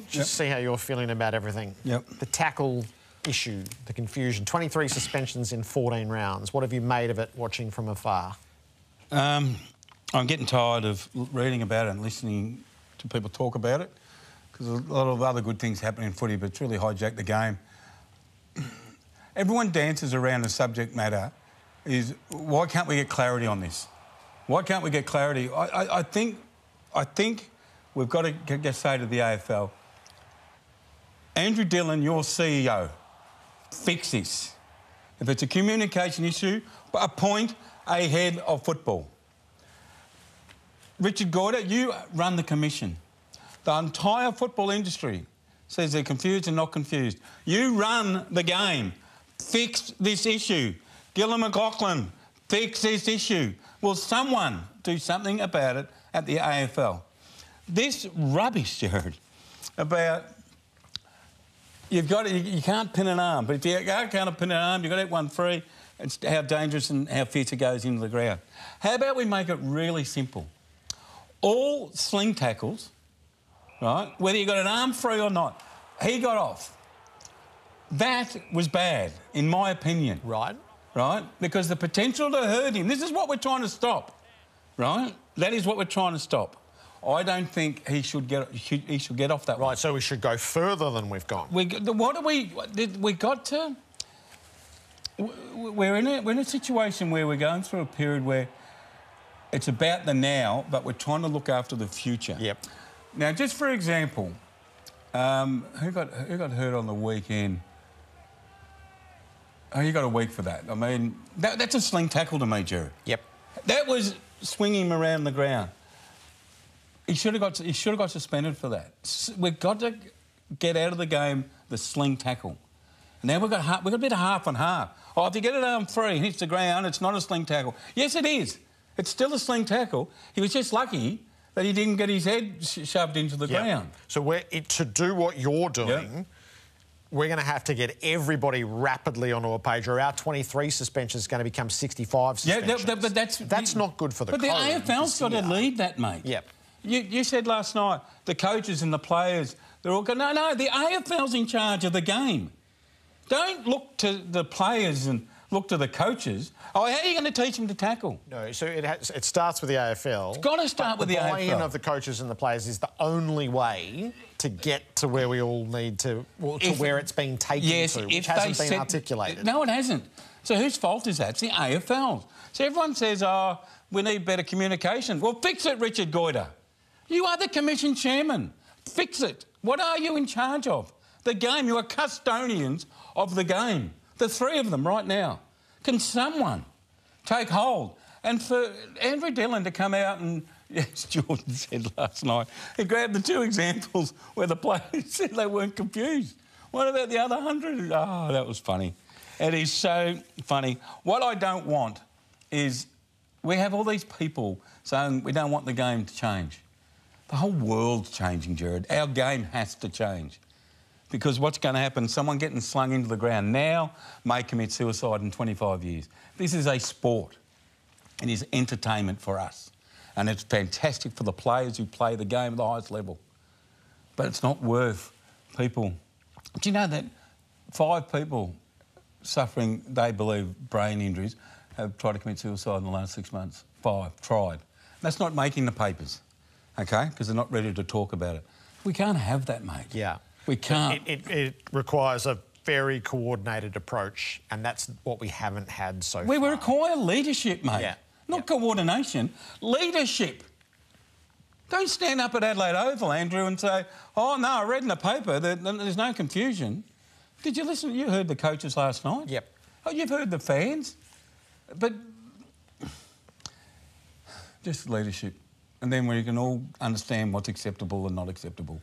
Just see how you're feeling about everything. The tackle issue, the confusion. 23 suspensions in 14 rounds. What have you made of it watching from afar? I'm getting tired of reading about it and listening to people talk about it, because a lot of other good things happen in footy, but it's really hijacked the game. Everyone dances around the subject matter is, why can't we get clarity on this? Why can't we get clarity? I think we've got to say to the AFL, Andrew Dillon, your CEO, fix this. If it's a communication issue, appoint a head of football. Richard Goyder, you run the commission. The entire football industry says they're confused and not confused. You run the game. Fix this issue. Gillon McLachlan, fix this issue. Will someone do something about it at the AFL? This rubbish, Jared, about you can't pin an arm, but if you can't pin an arm, you've got to hit one free. It's how dangerous and how fierce it goes into the ground. How about we make it really simple? All sling tackles, right, whether you got an arm free or not, he got off. That was bad, in my opinion. Right. Right? Because the potential to hurt him, this is what we're trying to stop, right? That is what we're trying to stop. I don't think he should get off that one. Right, so we should go further than we've gone. We're in a situation where we're going through a period where it's about the now, but we're trying to look after the future. Yep. Now, just for example, who got hurt on the weekend? Oh, you got a week for that. I mean, that's a sling tackle to me, Jared. Yep. That was swinging him around the ground. He should have got suspended for that. We've got to get out of the game the sling tackle. Now we've got a bit of half and half. Oh, if you get an arm free and hits the ground, it's not a sling tackle. Yes, it is. It's still a sling tackle. He was just lucky that he didn't get his head shoved into the ground. So to do what you're doing, we're going to have to get everybody rapidly onto a page, or our 23 suspensions is going to become 65 suspensions. Yeah, but that's not good for the code. But the AFL's got to lead that, mate. Yep. You said last night the coaches and the players, they're all going, no, the AFL's in charge of the game. Don't look to the players and look to the coaches. Oh, how are you going to teach them to tackle? No, so it starts with the AFL. It's got to start with the AFL. The buy-in of the coaches and the players is the only way to get to where we all need to, where it's being taken to, which hasn't been articulated. No, it hasn't. So whose fault is that? It's the AFL. So everyone says, oh, we need better communication. Well, fix it, Richard Goyder. You are the commission chairman. Fix it. What are you in charge of? The game. You are custodians of the game. The three of them right now. Can someone take hold? And for Andrew Dillon to come out and, as Jordan said last night, he grabbed the two examples where the players said they weren't confused. What about the other 100? Oh, that was funny. It is so funny. What I don't want is we have all these people saying we don't want the game to change. The whole world's changing, Jared. Our game has to change. Because what's going to happen, someone getting slung into the ground now may commit suicide in 25 years. This is a sport. It is entertainment for us. And it's fantastic for the players who play the game at the highest level. But it's not worth people... Do you know that 5 people suffering, they believe, brain injuries have tried to commit suicide in the last 6 months? 5 tried. That's not making the papers, OK, because they're not ready to talk about it. We can't have that, mate. Yeah. We can't. It requires a very coordinated approach, and that's what we haven't had so far. We require leadership, mate. Yeah. Not coordination. Leadership. Don't stand up at Adelaide Oval, Andrew, and say, oh, no, I read in the paper that there's no confusion. Did you listen? You heard the coaches last night? Yep. Oh, you've heard the fans? But just leadership. And then we can all understand what's acceptable and not acceptable.